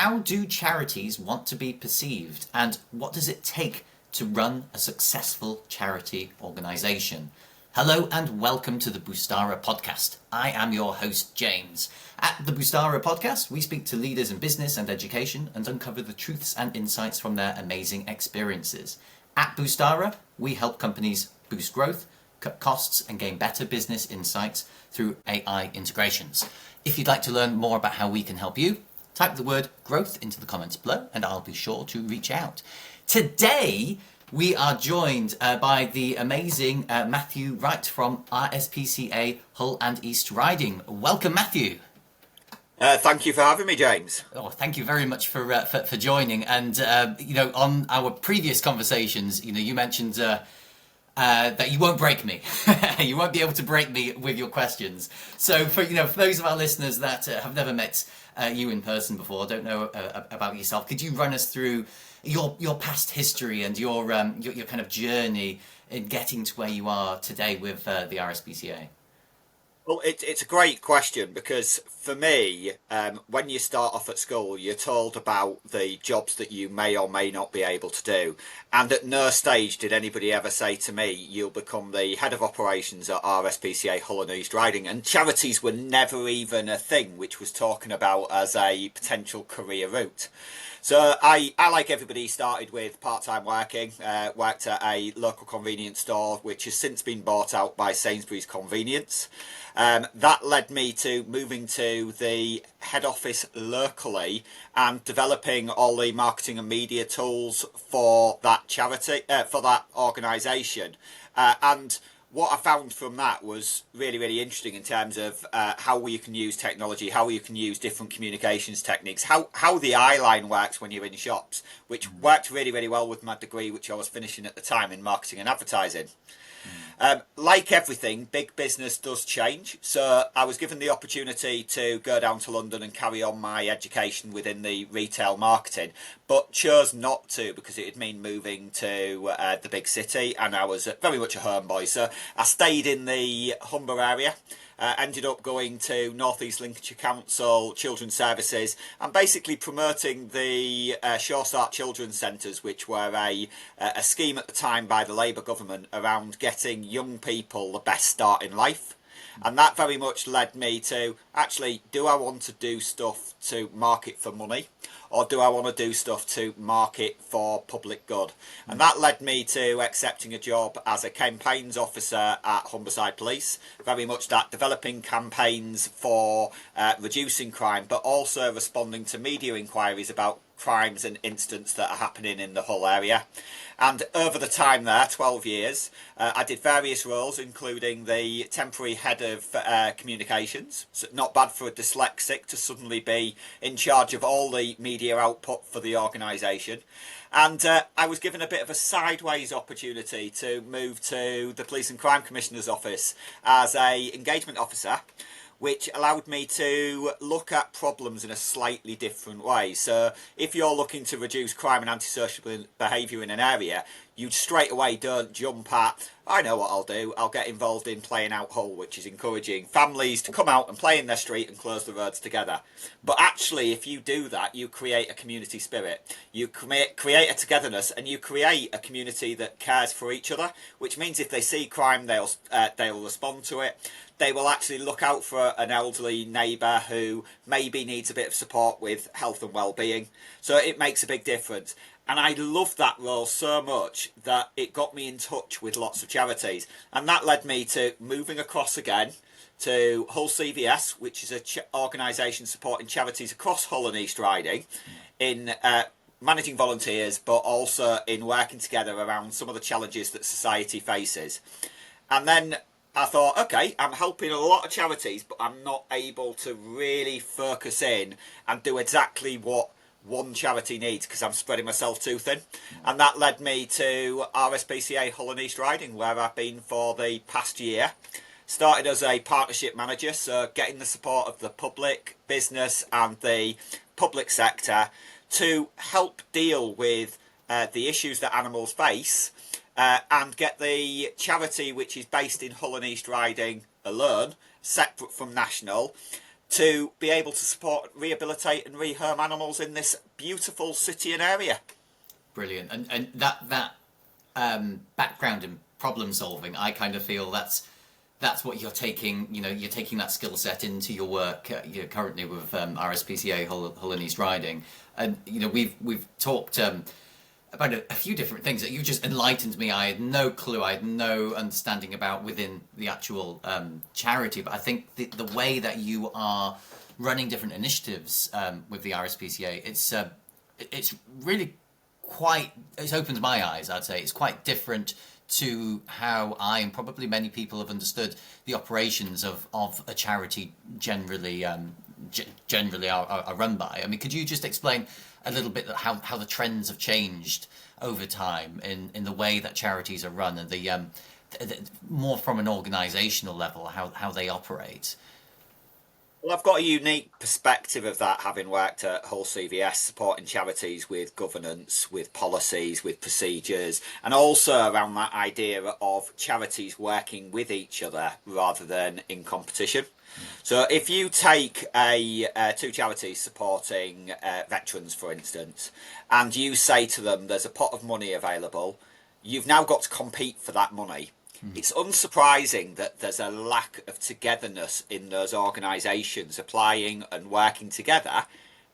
How do charities want to be perceived, and what does it take to run a successful charity organisation? Hello and welcome to the Boostara Podcast. I am your host, James. At the Boostara Podcast, we speak to leaders in business and education and uncover the truths and insights from their amazing experiences. At Boostara, we help companies boost growth, cut costs, and gain better business insights through AI integrations. If you'd like to learn more about how we can help you, type the word growth into the comments below and I'll be sure to reach out. Today, we are joined by the amazing Matthew Wright from RSPCA Hull and East Riding. Welcome, Matthew. Thank you for having me, James. Oh, thank you very much for joining. And on our previous conversations, you mentioned that you won't break me. You won't be able to break me with your questions. So for those of our listeners that have never met you in person before, don't know about yourself, could you run us through your past history and your kind of journey in getting to where you are today with the RSPCA? Well, it's a great question because for me, when you start off at school, you're told about the jobs that you may or may not be able to do. And at no stage did anybody ever say to me, you'll become the head of operations at RSPCA Hull and East Riding. And charities were never even a thing which was talking about as a potential career route. So I like everybody, started with part-time working, worked at a local convenience store, which has since been bought out by Sainsbury's Convenience. That led me to moving to the head office locally and developing all the marketing and media tools for that charity, for that organisation. And what I found from that was really, really interesting in terms of how you can use technology, how you can use different communications techniques, how the eye line works when you're in shops, which worked really, really well with my degree, which I was finishing at the time in marketing and advertising. Like everything, big business does change. So I was given the opportunity to go down to London and carry on my education within the retail marketing, but chose not to because it would mean moving to the big city, and I was very much a homeboy. So I stayed in the Humber area. Ended up going to North East Lincolnshire Council Children's Services and basically promoting the Shore Start Children's Centres, which were a scheme at the time by the Labour government around getting young people the best start in life. And that very much led me to actually, do I want to do stuff to market for money, or do I want to do stuff to market for public good? And that led me to accepting a job as a campaigns officer at Humberside Police, very much that developing campaigns for reducing crime, but also responding to media inquiries about crimes and incidents that are happening in the Hull area. And over the time there, 12 years, I did various roles, including the temporary head of communications. So not bad for a dyslexic to suddenly be in charge of all the media output for the organisation. And I was given a bit of a sideways opportunity to move to the Police and Crime Commissioner's office as a engagement officer, which allowed me to look at problems in a slightly different way. So if you're looking to reduce crime and antisocial behaviour in an area, you straight away don't jump at, I know what I'll do, I'll get involved in playing out Hull, which is encouraging families to come out and play in their street and close the roads together. But actually, if you do that, you create a community spirit, you create a togetherness, and you create a community that cares for each other, which means if they see crime, they'll respond to it. They will actually look out for an elderly neighbour who maybe needs a bit of support with health and well-being. So it makes a big difference. And I loved that role so much that it got me in touch with lots of charities. And that led me to moving across again to Hull CVS, which is an organisation supporting charities across Hull and East Riding in managing volunteers, but also in working together around some of the challenges that society faces. And then I thought, okay, I'm helping a lot of charities, but I'm not able to really focus in and do exactly what one charity needs because I'm spreading myself too thin. And that led me to RSPCA Hull and East Riding, where I've been for the past year. Started as a partnership manager, so getting the support of the public, business and the public sector to help deal with the issues that animals face, and get the charity, which is based in Hull and East Riding alone, separate from national, to be able to support, rehabilitate and rehome animals in this beautiful city and area. Brilliant. And that background in problem solving, I kind of feel that's what you're taking. You're taking that skill set into your work currently with RSPCA Hull and East Riding, and we've talked about a few different things that you just enlightened me. I had no clue, I had no understanding about within the actual charity. But I think the way that you are running different initiatives with the RSPCA, it's really it's opened my eyes. I'd say it's quite different to how I and probably many people have understood the operations of a charity generally are run by. I mean, could you just explain a little bit how the trends have changed over time in the way that charities are run, and the more from an organisational level, how they operate? Well, I've got a unique perspective of that, having worked at Hull CVS supporting charities with governance, with policies, with procedures, and also around that idea of charities working with each other rather than in competition. So if you take two charities supporting veterans, for instance, and you say to them there's a pot of money available, you've now got to compete for that money. It's unsurprising that there's a lack of togetherness in those organisations applying and working together,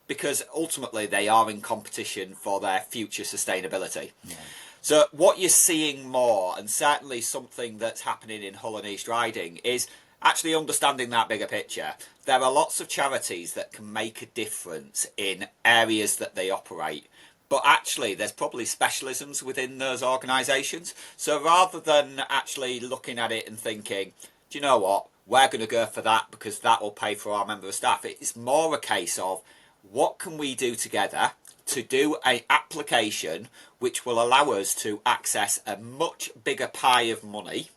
because ultimately they are in competition for their future sustainability. Yeah. So what you're seeing more, and certainly something that's happening in Hull and East Riding, is actually understanding that bigger picture. There are lots of charities that can make a difference in areas that they operate. But actually, there's probably specialisms within those organisations. So rather than actually looking at it and thinking, do you know what, we're going to go for that because that will pay for our member of staff, it's more a case of what can we do together to do an application which will allow us to access a much bigger pie of money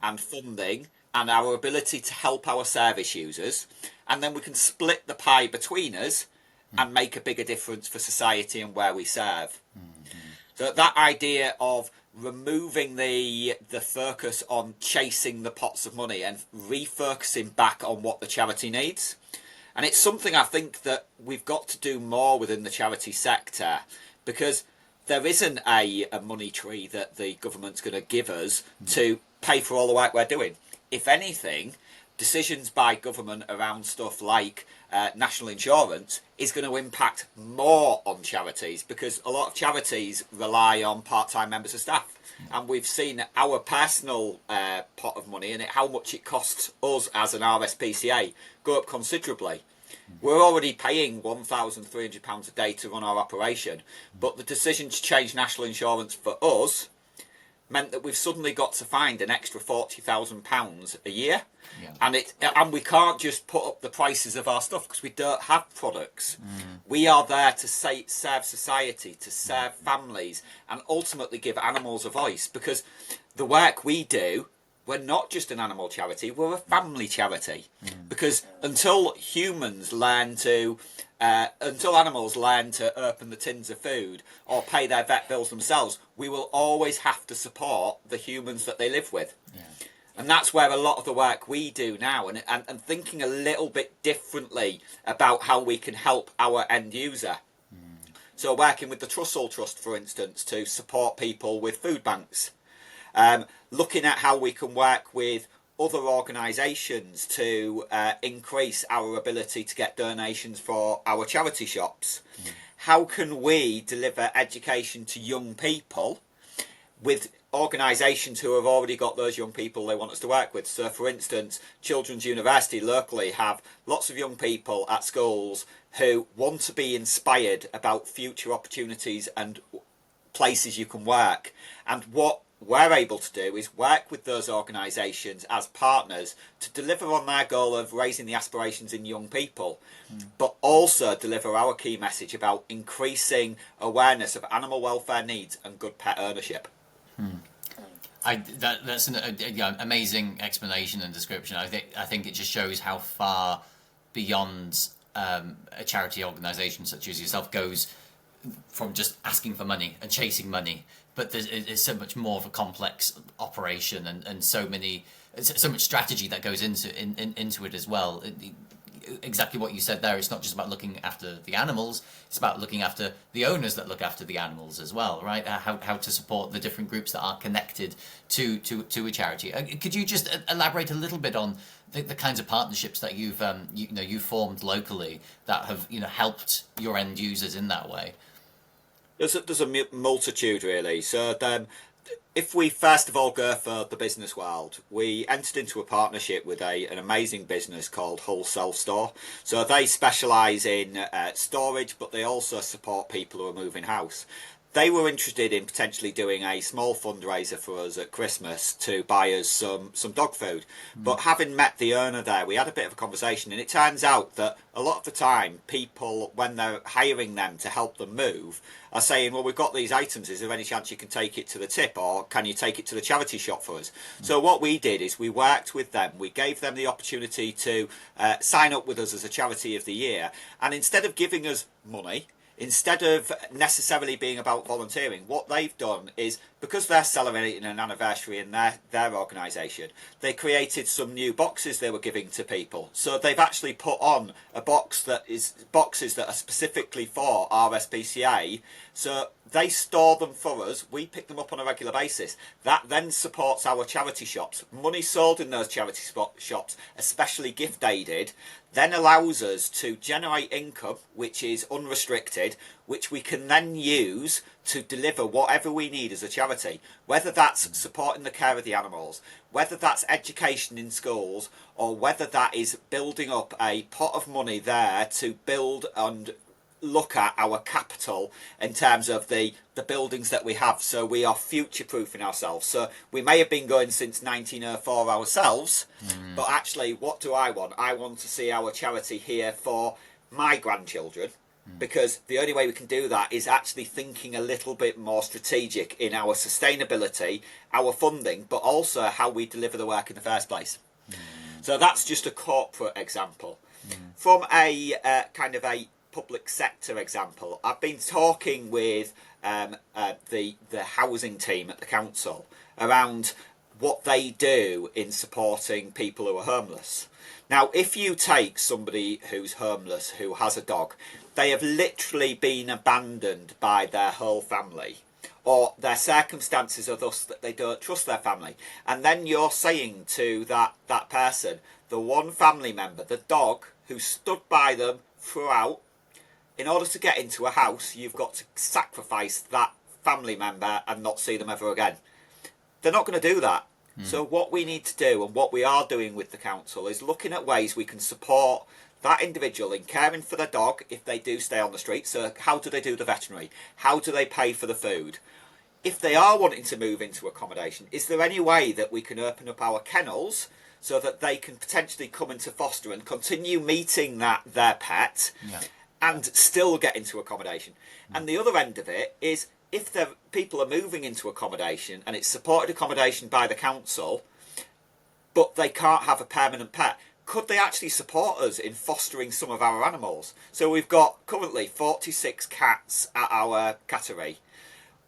and funding and our ability to help our service users. And then we can split the pie between us and make a bigger difference for society and where we serve. So that idea of removing the focus on chasing the pots of money and refocusing back on what the charity needs. And it's something I think that we've got to do more within the charity sector, because there isn't a money tree that the government's going to give us to pay for all the work we're doing. If anything, decisions by government around stuff like national insurance is going to impact more on charities, because a lot of charities rely on part-time members of staff, and we've seen our personal pot of money and how much it costs us as an RSPCA go up considerably. We're already paying £1,300 a day to run our operation, but the decision to change national insurance for us meant that we've suddenly got to find an extra £40,000 a year. Yeah. And we can't just put up the prices of our stuff because we don't have products. We are there to serve society, to serve families, and ultimately give animals a voice, because the work we do, we're not just an animal charity, we're a family charity. Because until animals learn to open the tins of food or pay their vet bills themselves, we will always have to support the humans that they live with. Yeah. And that's where a lot of the work we do now, and thinking a little bit differently about how we can help our end user. So working with the Trussell Trust, for instance, to support people with food banks. Looking at how we can work with other organisations to increase our ability to get donations for our charity shops. How can we deliver education to young people with organisations who have already got those young people they want us to work with? So for instance, Children's University locally have lots of young people at schools who want to be inspired about future opportunities and places you can work. And what we're able to do is work with those organisations as partners to deliver on their goal of raising the aspirations in young people, but also deliver our key message about increasing awareness of animal welfare needs and good pet ownership. That's an amazing explanation and description. I think it just shows how far beyond a charity organisation such as yourself goes from just asking for money and chasing money. But there's so much more of a complex operation and so much strategy that goes into it as well. exactly what you said there. It's not just about looking after the animals, it's about looking after the owners that look after the animals as well, right? How to support the different groups that are connected to a charity. Could you just elaborate a little bit on the kinds of partnerships that you've formed locally that have helped your end users in that way? There's a multitude, really. So if we first of all go for the business world, we entered into a partnership with an amazing business called Hull Self Store. So they specialise in storage, but they also support people who are moving house. They were interested in potentially doing a small fundraiser for us at Christmas to buy us some dog food. But having met the owner there, we had a bit of a conversation, and it turns out that a lot of the time people, when they're hiring them to help them move, are saying, well, we've got these items, is there any chance you can take it to the tip, or can you take it to the charity shop for us? So what we did is we worked with them, we gave them the opportunity to sign up with us as a charity of the year, and instead of giving us money, instead of necessarily being about volunteering, what they've done is, because they're celebrating an anniversary in their organisation, they created some new boxes they were giving to people. So they've actually put on a boxes that are specifically for RSPCA. So they store them for us. We pick them up on a regular basis. That then supports our charity shops. Money sold in those charity shops, especially gift aided, then allows us to generate income, which is unrestricted, which we can then use to deliver whatever we need as a charity, whether that's supporting the care of the animals, whether that's education in schools, or whether that is building up a pot of money there to build and look at our capital in terms of the buildings that we have. So we are future proofing ourselves. So we may have been going since 1904 ourselves, but actually, what do I want? I want to see our charity here for my grandchildren, because the only way we can do that is actually thinking a little bit more strategic in our sustainability, our funding, but also how we deliver the work in the first place. So that's just a corporate example. From a kind of a public sector example, I've been talking with the housing team at the council around what they do in supporting people who are homeless. Now, if you take somebody who's homeless, who has a dog, they have literally been abandoned by their whole family, or their circumstances are thus that they don't trust their family. And then you're saying to that person, the one family member, the dog, who stood by them throughout, in order to get into a house, you've got to sacrifice that family member and not see them ever again. They're not going to do that. So what we need to do, and what we are doing with the council, is looking at ways we can support that individual in caring for their dog if they do stay on the street. So how do they do the veterinary? How do they pay for the food? If they are wanting to move into accommodation, is there any way that we can open up our kennels so that they can potentially come into foster and continue meeting their pet and still get into accommodation? And the other end of it is, if people are moving into accommodation and it's supported accommodation by the council, but they can't have a permanent pet, could they actually support us in fostering some of our animals? So we've got currently 46 cats at our cattery.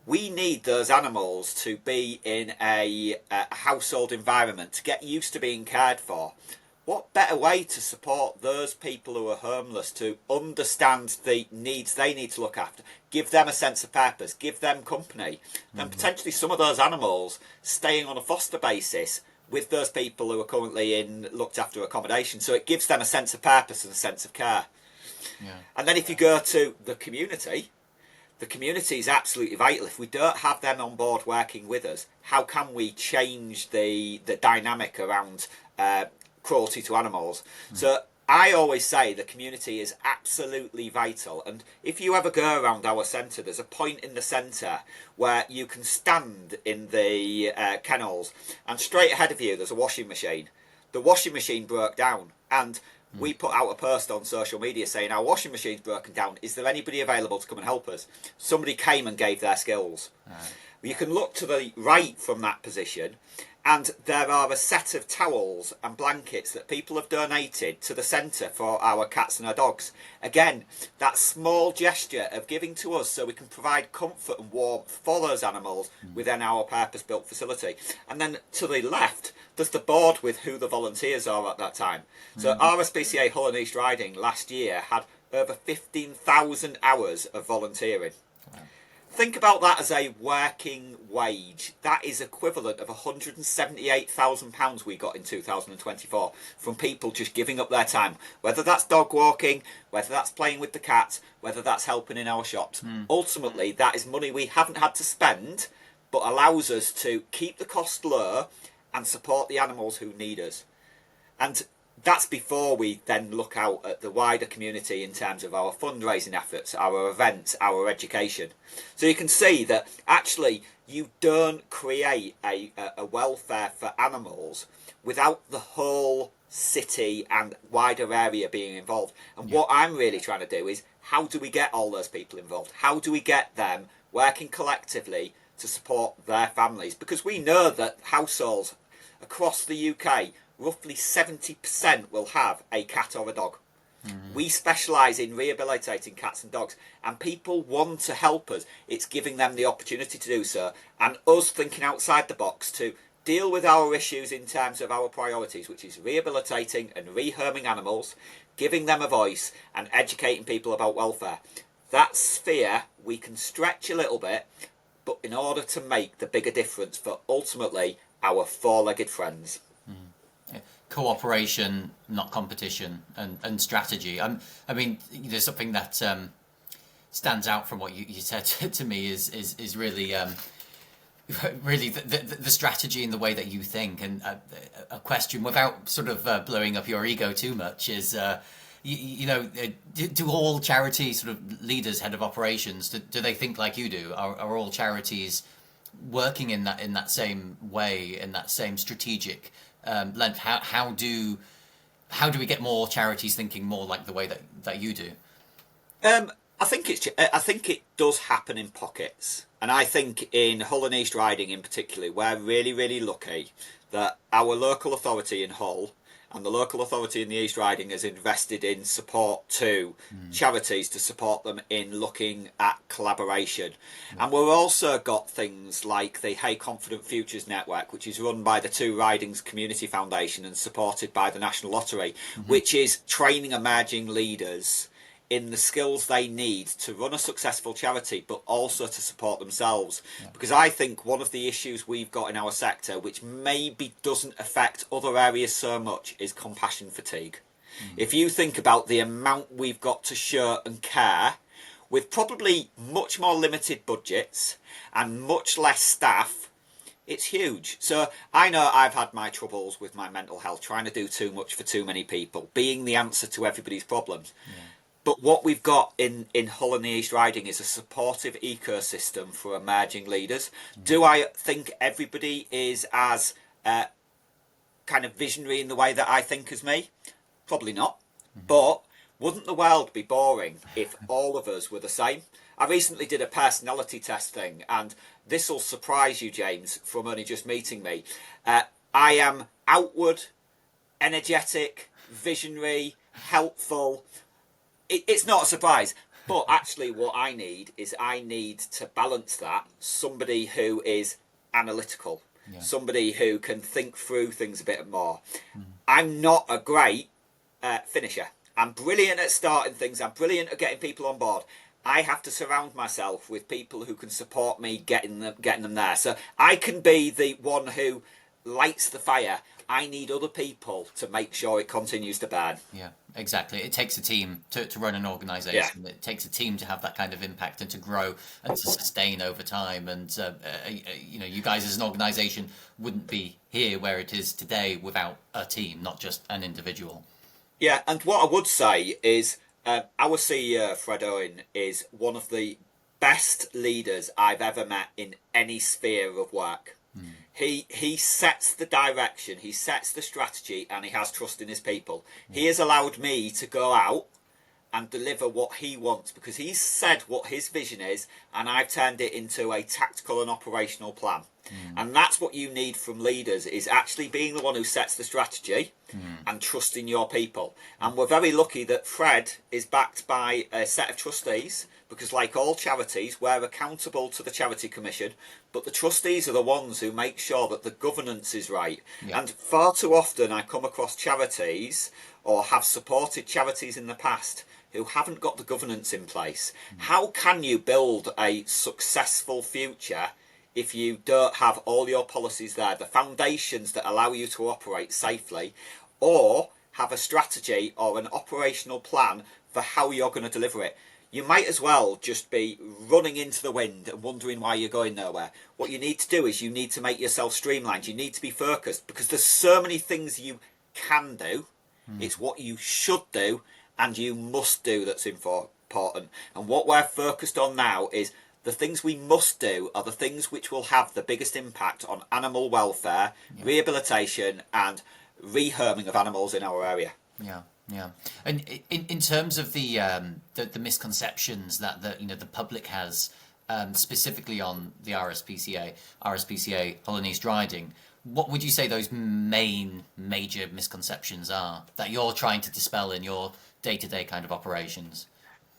We need those animals to be in a household environment, to get used to being cared for. What better way to support those people who are homeless, to understand the needs they need to look after, give them a sense of purpose, give them company, than potentially some of those animals staying on a foster basis with those people who are currently in looked after accommodation. So it gives them a sense of purpose and a sense of care. And then if you go to the community is absolutely vital. If we don't have them on board working with us, how can we change the dynamic around cruelty to animals? So I always say the community is absolutely vital, and if you ever go around our centre, there's a point in the centre where you can stand in the kennels, and straight ahead of you there's a washing machine. The washing machine broke down, and we put out a post on social media saying our washing machine's broken down, is there anybody available to come and help us? Somebody came and gave their skills. You can look to the right from that position, And there are a set of towels and blankets that people have donated to the centre for our cats and our dogs. Again, that small gesture of giving to us so we can provide comfort and warmth for those animals within our purpose-built facility. And then to the left, there's the board with who the volunteers are at that time. So RSPCA Hull and East Riding last year had over 15,000 hours of volunteering. Think about that as a working wage. That is equivalent of £178,000 we got in 2024 from people just giving up their time. Whether that's dog walking, whether that's playing with the cat, whether that's helping in our shops. Ultimately, that is money we haven't had to spend, but allows us to keep the cost low and support the animals who need us. And that's before we then look out at the wider community in terms of our fundraising efforts, our events, our education. So you can see that actually you don't create a welfare for animals without the whole city and wider area being involved. And what I'm really trying to do is, how do we get all those people involved? How do we get them working collectively to support their families? Because we know that households across the UK, roughly 70% will have a cat or a dog. We specialise in rehabilitating cats and dogs, and people want to help us. It's giving them the opportunity to do so, and us thinking outside the box to deal with our issues in terms of our priorities, which is rehabilitating and rehoming animals, giving them a voice, and educating people about welfare. That sphere we can stretch a little bit, but in order to make the bigger difference for ultimately our four-legged friends. Cooperation, not competition, and strategy. I mean, there's something that stands out from what you said to me is really really the strategy and the way that you think. And a question, without sort of blowing up your ego too much, is do all charity sort of leaders, head of operations, do they think like you do? Are all charities working in that same way, in that same strategic length? How do we get more charities thinking more like the way that you do? I think it does happen in pockets, and I think in Hull and East Riding in particular, we're really lucky that our local authority in Hull and the local authority in the East Riding has invested in support to charities to support them in looking at collaboration. And we've also got things like the Hey Confident Futures Network, which is run by the Two Ridings Community Foundation and supported by the National Lottery, which is training emerging leaders in the skills they need to run a successful charity, but also to support themselves. Because I think one of the issues we've got in our sector, which maybe doesn't affect other areas so much, is compassion fatigue. If you think about the amount we've got to show and care, with probably much more limited budgets and much less staff, it's huge. So I know I've had my troubles with my mental health, trying to do too much for too many people, being the answer to everybody's problems. But what we've got in Hull and the East Riding is a supportive ecosystem for emerging leaders. Do I think everybody is as kind of visionary in the way that I think as me? Probably not. But wouldn't the world be boring if all of us were the same? I recently did a personality test thing, and this will surprise you, James, from only just meeting me. I am outward, energetic, visionary, helpful. It's not a surprise, but actually what I need to balance that somebody who is analytical, somebody who can think through things a bit more. I'm not a great finisher. I'm brilliant at starting things. I'm brilliant at getting people on board. I have to surround myself with people who can support me getting them there. So I can be the one who lights the fire. I need other people to make sure it continues to burn. Yeah, exactly. It takes a team to run an organisation. Yeah. It takes a team to have that kind of impact and to grow and to sustain over time. And you guys as an organisation wouldn't be here where it is today without a team, not just an individual. Yeah, and what I would say is our CEO, Fred Owen, is one of the best leaders I've ever met in any sphere of work. He sets the direction, he sets the strategy, and he has trust in his people. He has allowed me to go out and deliver what he wants, because he's said what his vision is, and I've turned it into a tactical and operational plan. And that's what you need from leaders, is actually being the one who sets the strategy and trusting your people. And we're very lucky that Fred is backed by a set of trustees, because like all charities, we're accountable to the Charity Commission, but the trustees are the ones who make sure that the governance is right. Yeah. And far too often I come across charities, or have supported charities in the past, who haven't got the governance in place. How can you build a successful future if you don't have all your policies there, the foundations that allow you to operate safely, or have a strategy or an operational plan for how you're going to deliver it? You might as well just be running into the wind and wondering why you're going nowhere. What you need to do is you need to make yourself streamlined. You need to be focused, because there's so many things you can do. It's what you should do and you must do that's important. And what we're focused on now is the things we must do are the things which will have the biggest impact on animal welfare, rehabilitation and rehoming of animals in our area. Yeah. And in terms of the misconceptions that the public has, specifically on the RSPCA Polynesian riding, what would you say those major misconceptions are that you're trying to dispel in your day-to-day kind of operations?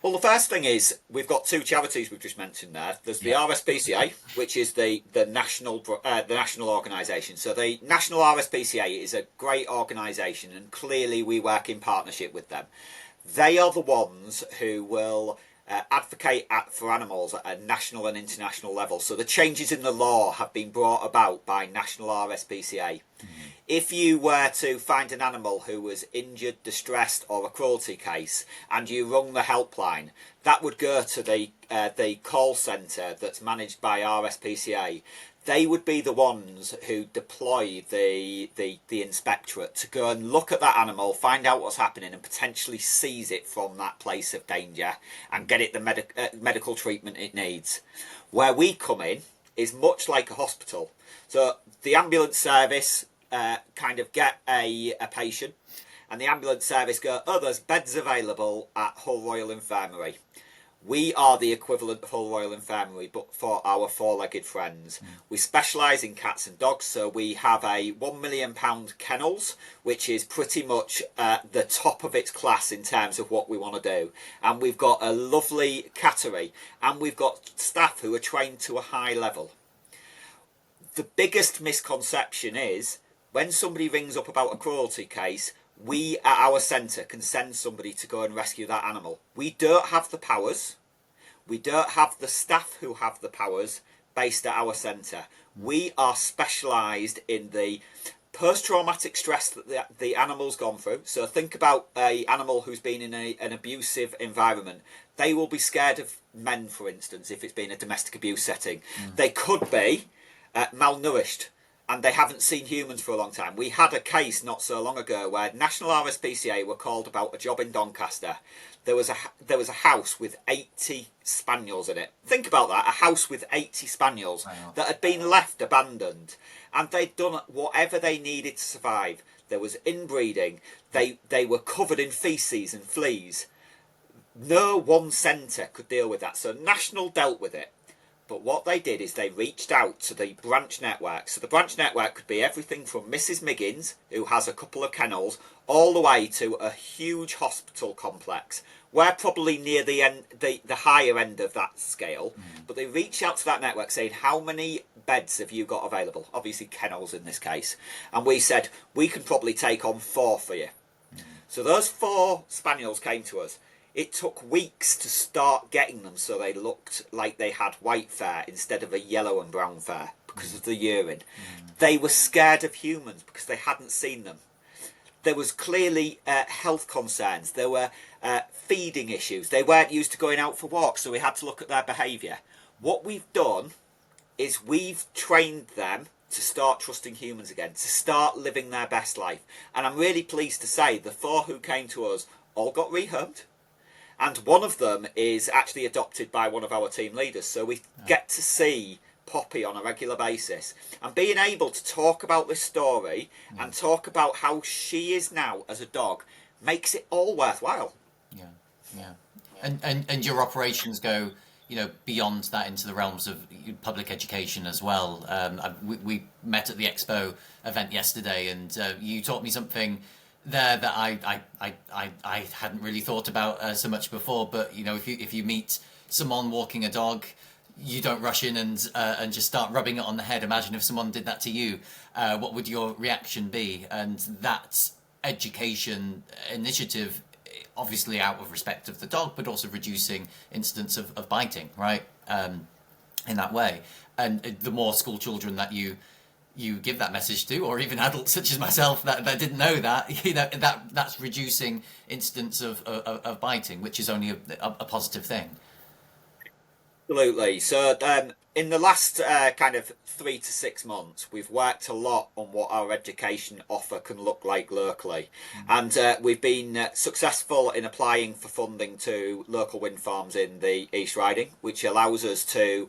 Well, the first thing is we've got two charities we've just mentioned there. There's the RSPCA, which is the national organisation. So the national RSPCA is a great organisation, and clearly we work in partnership with them. They are the ones who will advocate for animals at a national and international level. So the changes in the law have been brought about by national RSPCA. If you were to find an animal who was injured, distressed, or a cruelty case, and you rung the helpline, that would go to the call centre that's managed by RSPCA. They would be the ones who deploy the inspectorate to go and look at that animal, find out what's happening, and potentially seize it from that place of danger and get it the medical treatment it needs. Where we come in is much like a hospital. So the ambulance service kind of get a patient, and the ambulance service go, oh, there's beds available at Hull Royal Infirmary. We are the equivalent of Hull Royal Infirmary, but for our four-legged friends. We specialise in cats and dogs, so we have a £1 million kennels, which is pretty much the top of its class in terms of what we want to do. And we've got a lovely cattery, and we've got staff who are trained to a high level. The biggest misconception is when somebody rings up about a cruelty case, we at our centre can send somebody to go and rescue that animal. We don't have the powers. We don't have the staff who have the powers based at our centre. We are specialised in the post-traumatic stress that the animal's gone through. So think about an animal who's been in an abusive environment. They will be scared of men, for instance, if it's been a domestic abuse setting. They could be malnourished, and they haven't seen humans for a long time. We had a case not so long ago where National RSPCA were called about a job in Doncaster. There was a house with 80 spaniels in it. Think about that, a house with 80 spaniels that had been left abandoned, and they'd done whatever they needed to survive. There was inbreeding. They were covered in faeces and fleas. No one centre could deal with that, so National dealt with it. But what they did is they reached out to the branch network. So the branch network could be everything from Mrs. Miggins, who has a couple of kennels, all the way to a huge hospital complex. We're probably near the higher end of that scale. But they reached out to that network saying, how many beds have you got available? Obviously kennels in this case. And we said, we can probably take on 4 for you. So those 4 spaniels came to us. It took weeks to start getting them so they looked like they had white fur instead of a yellow and brown fur because of the urine. They were scared of humans because they hadn't seen them. There was clearly health concerns. There were feeding issues. They weren't used to going out for walks, so we had to look at their behaviour. What we've done is we've trained them to start trusting humans again, to start living their best life. And I'm really pleased to say the 4 who came to us all got rehomed. And one of them is actually adopted by one of our team leaders. So we get to see Poppy on a regular basis. And being able to talk about this story and talk about how she is now as a dog makes it all worthwhile. Yeah. Yeah, and your operations go, beyond that into the realms of public education as well. We met at the Expo event yesterday, and you taught me something there that I hadn't really thought about so much before. But if you meet someone walking a dog, you don't rush in and just start rubbing it on the head. Imagine if someone did that to you, what would your reaction be? And that education initiative, obviously out of respect of the dog, but also reducing incidents of biting, right? In that way. And the more school children that you give that message to, or even adults such as myself that didn't know that, that's reducing incidents of biting, which is only a positive thing. Absolutely. So, in the last kind of 3 to 6 months, we've worked a lot on what our education offer can look like locally. And we've been successful in applying for funding to local wind farms in the East Riding, which allows us to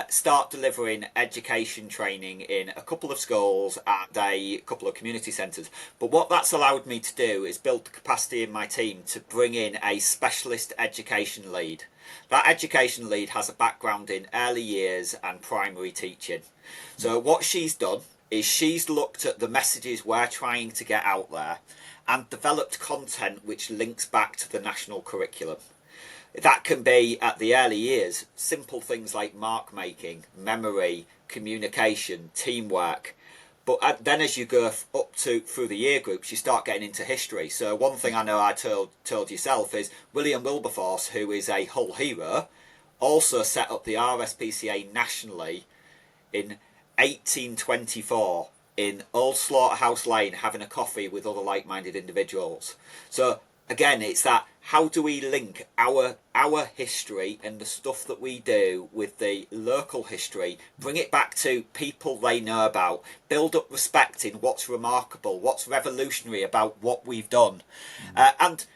start delivering education training in a couple of schools and a couple of community centres. But what that's allowed me to do is build the capacity in my team to bring in a specialist education lead. That education lead has a background in early years and primary teaching. So what she's done is she's looked at the messages we're trying to get out there and developed content which links back to the national curriculum. That can be at the early years, simple things like mark making, memory, communication, teamwork. But then as you go up through the year groups, you start getting into history. So one thing I know I told yourself is William Wilberforce, who is a Hull hero, also set up the RSPCA nationally in 1824 in Old Slaughterhouse Lane, having a coffee with other like-minded individuals. So again, it's that, how do we link our history and the stuff that we do with the local history, bring it back to people they know about, build up respect in what's remarkable, what's revolutionary about what we've done, and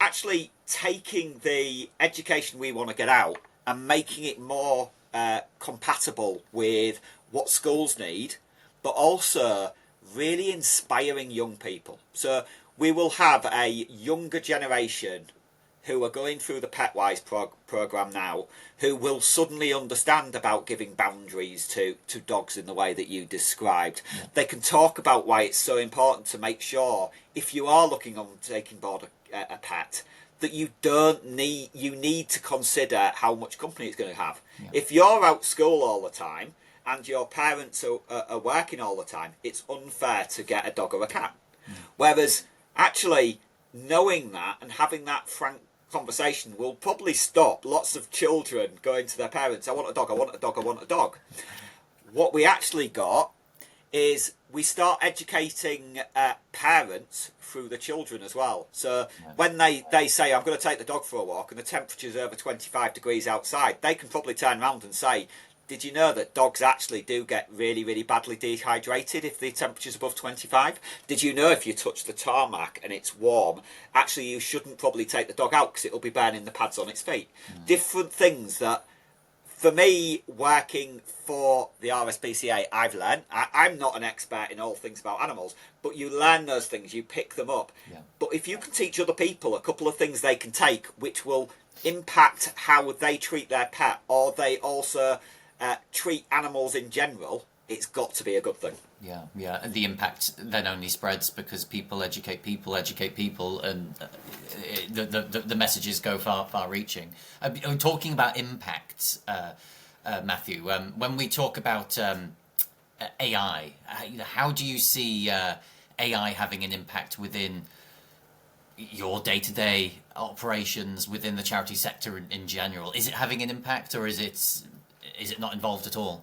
actually taking the education we want to get out and making it more compatible with what schools need, but also really inspiring young people. So we will have a younger generation who are going through the Petwise programme now, who will suddenly understand about giving boundaries to dogs in the way that you described. Yeah. They can talk about why it's so important to make sure, if you are looking on taking board a pet, that you need to consider how much company it's going to have. Yeah. If you're out school all the time and your parents are working all the time, it's unfair to get a dog or a cat. Whereas actually knowing that and having that frank conversation will probably stop lots of children going to their parents, I want a dog, I want a dog, I want a dog. What we actually got is we start educating parents through the children as well. So when they say, I'm going to take the dog for a walk and the temperature's over 25 degrees outside, they can probably turn around and say, did you know that dogs actually do get really, really badly dehydrated if the temperature's above 25? Did you know if you touch the tarmac and it's warm, actually you shouldn't probably take the dog out because it'll be burning the pads on its feet? Different things that, for me, working for the RSPCA, I've learned. I'm not an expert in all things about animals, but you learn those things, you pick them up. Yeah. But if you can teach other people a couple of things they can take which will impact how they treat their pet, or they also treat animals in general, it's got to be a good thing. Yeah. And the impact then only spreads because people educate people, and the messages go far-reaching. Talking about impact, Matthew, when we talk about AI, how do you see AI having an impact within your day-to-day operations, within the charity sector in general? Is it having an impact, or is it not involved at all?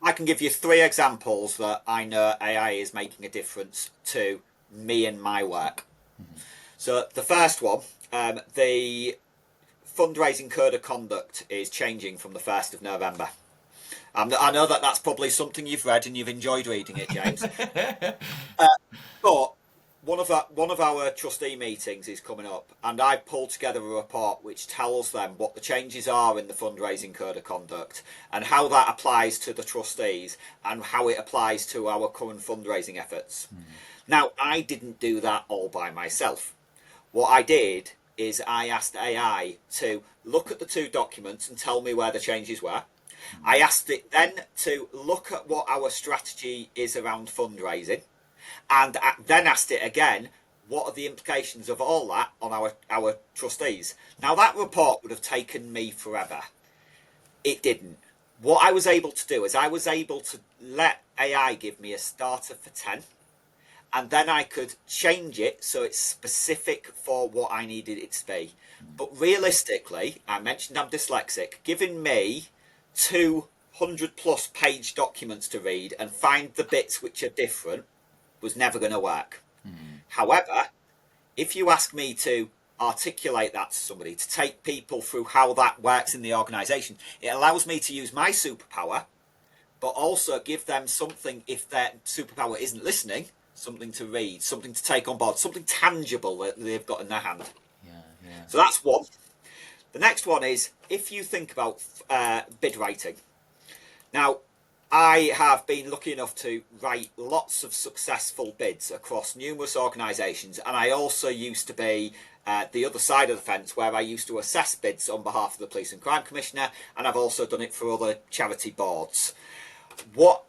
I can give you 3 examples that I know AI is making a difference to me and my work. Mm-hmm. So the first one, the fundraising code of conduct is changing from the 1st of November. I know that that's probably something you've read and you've enjoyed reading it, James. But one of our trustee meetings is coming up, and I pulled together a report which tells them what the changes are in the fundraising code of conduct and how that applies to the trustees and how it applies to our current fundraising efforts. Now, I didn't do that all by myself. What I did is I asked AI to look at the two documents and tell me where the changes were. I asked it then to look at what our strategy is around fundraising, and then asked it again, what are the implications of all that on our trustees? Now, that report would have taken me forever. It didn't. What I was able to do is I was able to let AI give me a starter for 10, and then I could change it so it's specific for what I needed it to be. But realistically, I mentioned I'm dyslexic, giving me 200 plus page documents to read and find the bits which are different was never going to work. However, if you ask me to articulate that to somebody, to take people through how that works in the organisation, it allows me to use my superpower, but also give them something, if their superpower isn't listening, something to read, something to take on board, something tangible that they've got in their hand. Yeah. So that's one. The next one is, if you think about bid writing. Now, I have been lucky enough to write lots of successful bids across numerous organisations, and I also used to be the other side of the fence, where I used to assess bids on behalf of the Police and Crime Commissioner, and I've also done it for other charity boards. What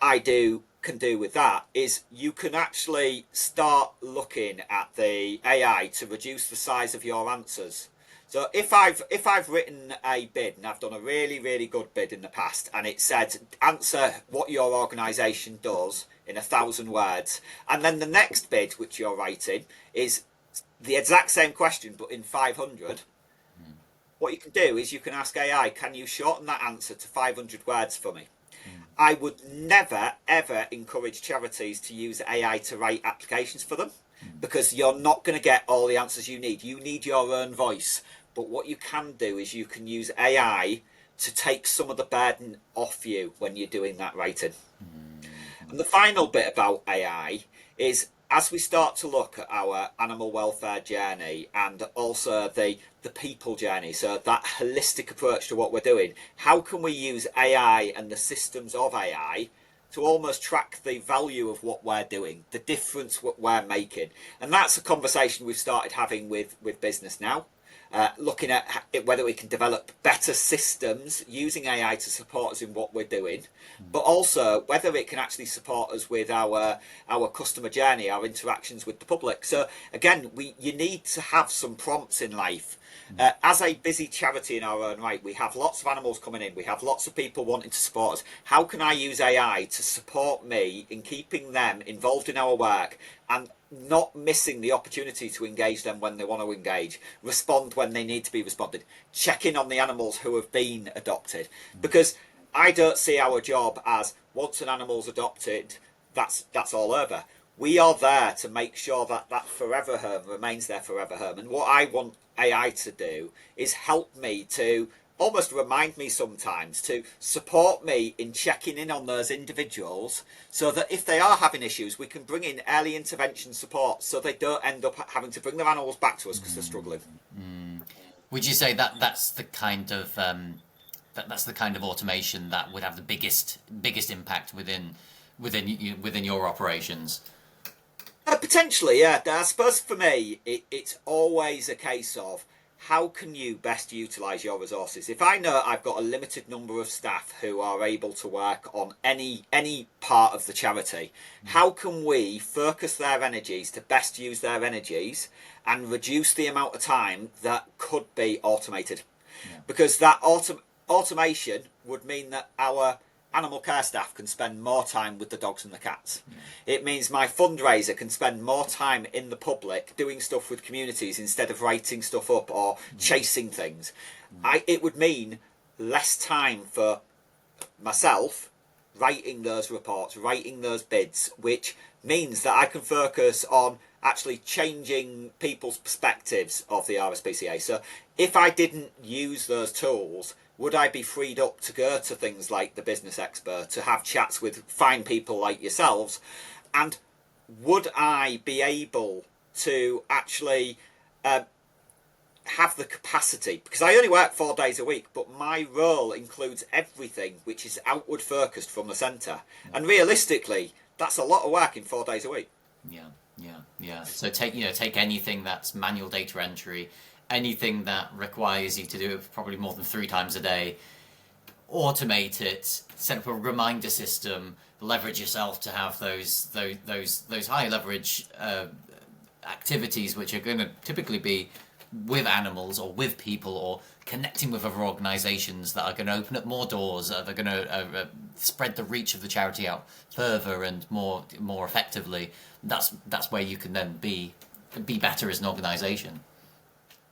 I can do with that is you can actually start looking at the AI to reduce the size of your answers. So if I've written a bid, and I've done a really, really good bid in the past, and it said answer what your organisation does in 1,000 words, and then the next bid which you're writing is the exact same question but in 500, what you can do is you can ask AI, can you shorten that answer to 500 words for me? I would never, ever encourage charities to use AI to write applications for them, because you're not going to get all the answers you need. You need your own voice. But what you can do is you can use AI to take some of the burden off you when you're doing that writing. And the final bit about AI is, as we start to look at our animal welfare journey and also the people journey, so that holistic approach to what we're doing, how can we use AI and the systems of AI to almost track the value of what we're doing, the difference what we're making? And that's a conversation we've started having with business now. Looking at whether we can develop better systems using AI to support us in what we're doing, but also whether it can actually support us with our customer journey, our interactions with the public. So again, you need to have some prompts in life. As a busy charity in our own right, we have lots of animals coming in, we have lots of people wanting to support us. How can I use AI to support me in keeping them involved in our work and not missing the opportunity to engage them when they want to engage, respond when they need to be responded, check in on the animals who have been adopted? Because I don't see our job as, once an animal's adopted, that's all over. We are there to make sure that that forever home remains their forever home. And what I want AI to do is help me to almost remind me sometimes, to support me in checking in on those individuals, so that if they are having issues, we can bring in early intervention support so they don't end up having to bring their animals back to us because they're struggling. Would you say that that's the kind of that's the kind of automation that would have the biggest impact within your operations? Potentially, yeah. I suppose for me, it's always a case of, how can you best utilise your resources? If I know I've got a limited number of staff who are able to work on any part of the charity, how can we focus their energies to best use their energies and reduce the amount of time that could be automated? Yeah. Because that automation would mean that our animal care staff can spend more time with the dogs and the cats. It means my fundraiser can spend more time in the public doing stuff with communities instead of writing stuff up or chasing things. It would mean less time for myself writing those reports, writing those bids, which means that I can focus on actually changing people's perspectives of the RSPCA. So if I didn't use those tools, would I be freed up to go to things like the Business Expert, to have chats with fine people like yourselves? And would I be able to actually have the capacity? Because I only work 4 days a week, but my role includes everything which is outward focused from the centre. And realistically, that's a lot of work in 4 days a week. Yeah. Yeah. So take anything that's manual data entry, anything that requires you to do it probably more than 3 times a day, automate it, set up a reminder system, leverage yourself to have those high leverage activities, which are going to typically be with animals or with people or connecting with other organisations that are going to open up more doors, that are going to spread the reach of the charity out further and more effectively. That's where you can then be better as an organisation.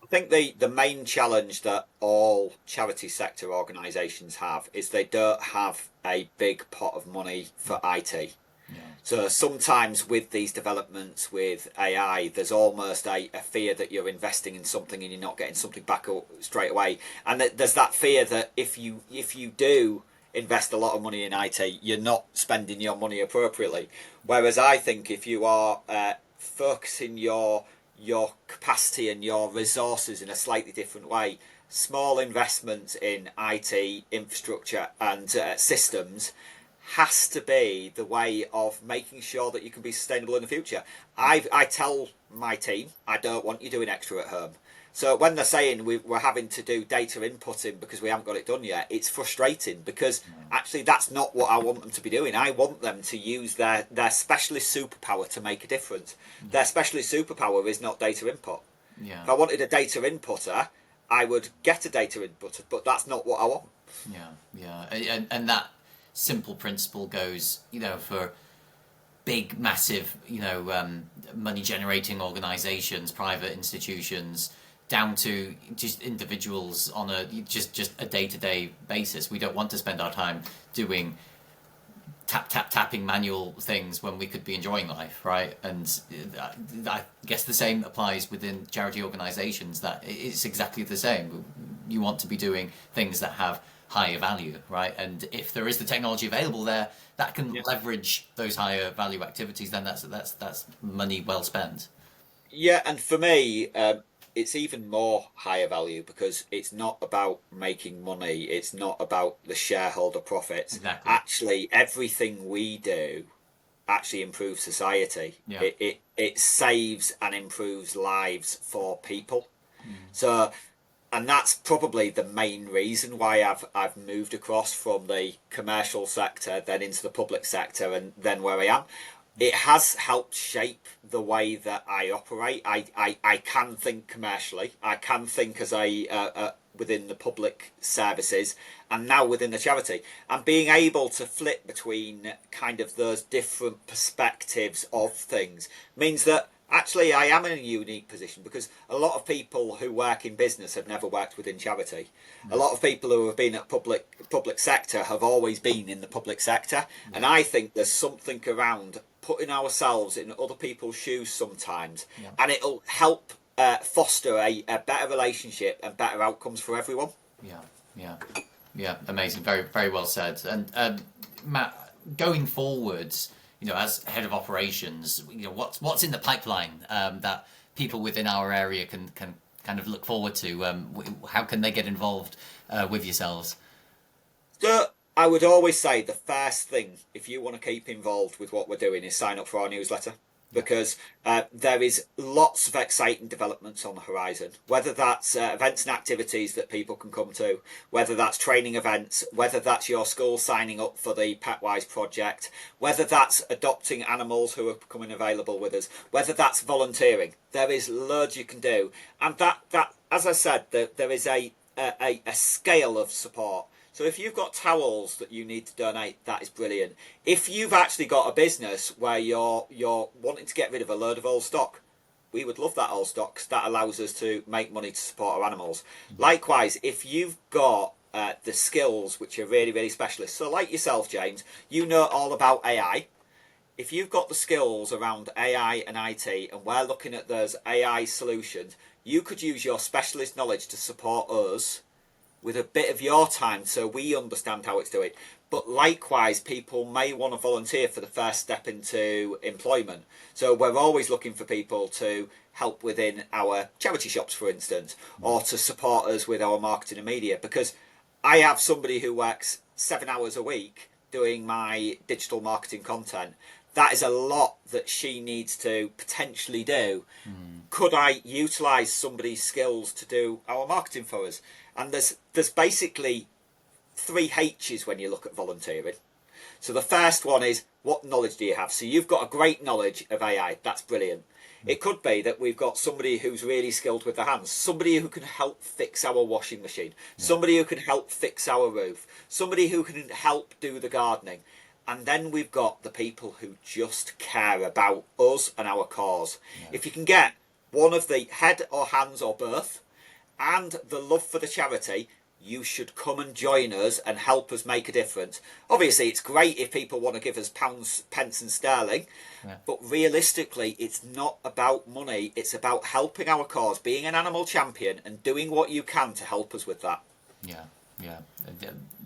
I think the main challenge that all charity sector organisations have is they don't have a big pot of money for IT. Yeah. So sometimes with these developments with AI, there's almost a fear that you're investing in something and you're not getting something back straight away. And there's that fear that if you do invest a lot of money in IT, you're not spending your money appropriately. Whereas I think if you are focusing your capacity and your resources in a slightly different way, small investments in IT infrastructure and systems has to be the way of making sure that you can be sustainable in the future. I tell my team, I don't want you doing extra at home. So when they're saying we're having to do data inputting because we haven't got it done yet, it's frustrating because actually that's not what I want them to be doing. I want them to use their specialist superpower to make a difference. Their specialist superpower is not data input. Yeah. If I wanted a data inputter, I would get a data inputter, but that's not what I want. Yeah. And that simple principle goes, for big, massive, money generating organizations, private institutions, down to just individuals on just a day-to-day basis. We don't want to spend our time doing tapping manual things when we could be enjoying life, right? And I guess the same applies within charity organizations, that it's exactly the same. You want to be doing things that have higher value, right? And if there is the technology available there that can leverage those higher value activities, then that's money well spent. Yeah, and for me, it's even more higher value because it's not about making money. It's not about the shareholder profits. Exactly. Actually, everything we do actually improves society. Yeah. It saves and improves lives for people. So, and that's probably the main reason why I've moved across from the commercial sector, then into the public sector, and then where I am. It has helped shape the way that I operate. I can think commercially. I can think as within the public services and now within the charity. And being able to flip between kind of those different perspectives of things means that actually I am in a unique position because a lot of people who work in business have never worked within charity. A lot of people who have been at public sector have always been in the public sector. And I think there's something around putting ourselves in other people's shoes sometimes, and it'll help foster a better relationship and better outcomes for everyone. Yeah. Amazing. Very, very well said. And Matt, going forwards, as head of operations, what's in the pipeline that people within our area can kind of look forward to? How can they get involved with yourselves? So I would always say the first thing, if you want to keep involved with what we're doing, is sign up for our newsletter. Because there is lots of exciting developments on the horizon, whether that's events and activities that people can come to, whether that's training events, whether that's your school signing up for the Petwise project, whether that's adopting animals who are becoming available with us, whether that's volunteering. There is loads you can do. And that as I said, there is a scale of support. So if you've got towels that you need to donate, that is brilliant. If you've actually got a business where you're wanting to get rid of a load of old stock, we would love that old stock because that allows us to make money to support our animals. Likewise, if you've got the skills which are really, really specialist, so like yourself, James, you know all about AI. If you've got the skills around AI and IT, and we're looking at those AI solutions, you could use your specialist knowledge to support us with a bit of your time so we understand how it's doing. But likewise, people may want to volunteer for the first step into employment. So we're always looking for people to help within our charity shops, for instance, or to support us with our marketing and media. Because I have somebody who works 7 hours a week doing my digital marketing content. that is a lot that she needs to potentially do. Could I utilise somebody's skills to do our marketing for us? And there's basically 3 H's when you look at volunteering. So the first one is, what knowledge do you have? So you've got a great knowledge of AI. That's brilliant. It could be that we've got somebody who's really skilled with their hands, somebody who can help fix our washing machine, somebody who can help fix our roof, somebody who can help do the gardening. And then we've got the people who just care about us and our cause. If you can get one of the head or hands or both and the love for the charity, you should come and join us and help us make a difference. Obviously, it's great if people want to give us pounds, pence and sterling, but realistically, it's not about money. It's about helping our cause, being an animal champion and doing what you can to help us with that.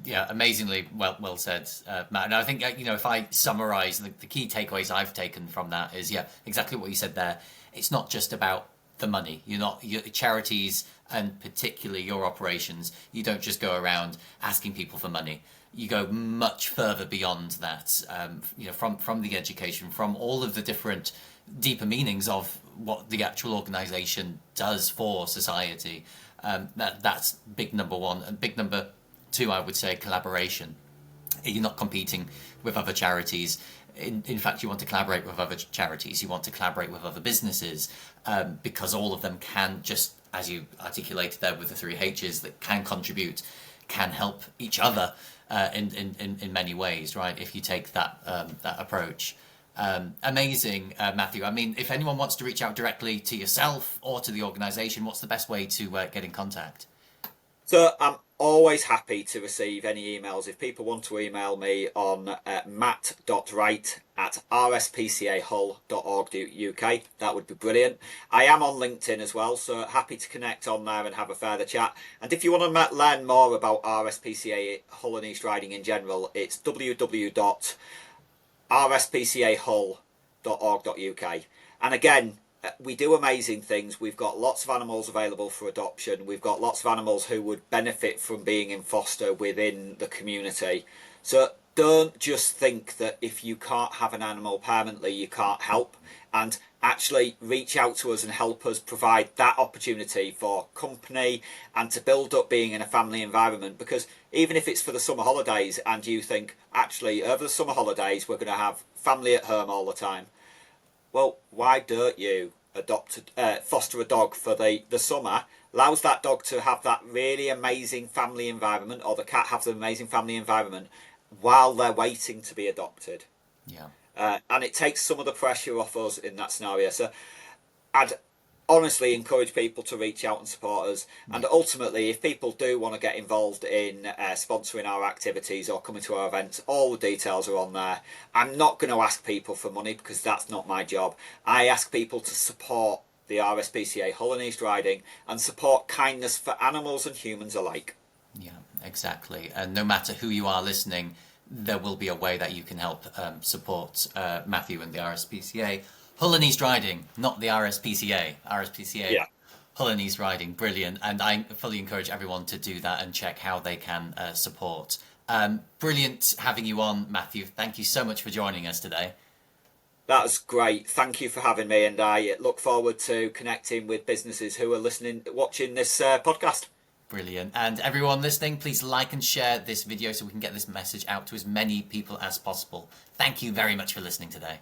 Yeah, amazingly well said, Matt. And I think, if I summarise the key takeaways I've taken from that is, exactly what you said there. It's not just about the money. Your charities, and particularly your operations, you don't just go around asking people for money. You go much further beyond that. From the education, from all of the different deeper meanings of what the actual organisation does for society. That's big number one. And big number two, I would say, collaboration. You're not competing with other charities. In fact, you want to collaborate with other charities. You want to collaborate with other businesses, because all of them can, just as you articulated there with the 3 H's, that can contribute, can help each other in many ways, right? If you take that approach. Amazing, Matthew. I mean, if anyone wants to reach out directly to yourself or to the organisation, what's the best way to get in contact? So I'm always happy to receive any emails. If people want to email me on matt.wright@rspcahull.org.uk, that would be brilliant. I am on LinkedIn as well, so happy to connect on there and have a further chat. And if you want to learn more about RSPCA Hull and East Riding in general, it's www.rspcahull.org.uk. And again, we do amazing things. We've got lots of animals available for adoption. We've got lots of animals who would benefit from being in foster within the community. So don't just think that if you can't have an animal permanently, you can't help. And actually reach out to us and help us provide that opportunity for company and to build up being in a family environment. Because even if it's for the summer holidays and you think, actually, over the summer holidays, we're going to have family at home all the time. Well, why don't you foster a dog for the summer? Allows that dog to have that really amazing family environment, or the cat has an amazing family environment while they're waiting to be adopted. And it takes some of the pressure off us in that scenario. So I'd honestly encourage people to reach out and support us. And ultimately, if people do want to get involved in sponsoring our activities or coming to our events, all the details are on there. I'm not going to ask people for money because that's not my job. I ask people to support the RSPCA Hull and East Riding and support kindness for animals and humans alike. Yeah, exactly. And no matter who you are listening, there will be a way that you can help support Matthew and the RSPCA. Hull and East Riding, not the RSPCA. RSPCA, Hull and East Riding, brilliant. And I fully encourage everyone to do that and check how they can support. Brilliant having you on, Matthew. Thank you so much for joining us today. That was great. Thank you for having me. And I look forward to connecting with businesses who are watching this podcast. Brilliant. And everyone listening, please like and share this video so we can get this message out to as many people as possible. Thank you very much for listening today.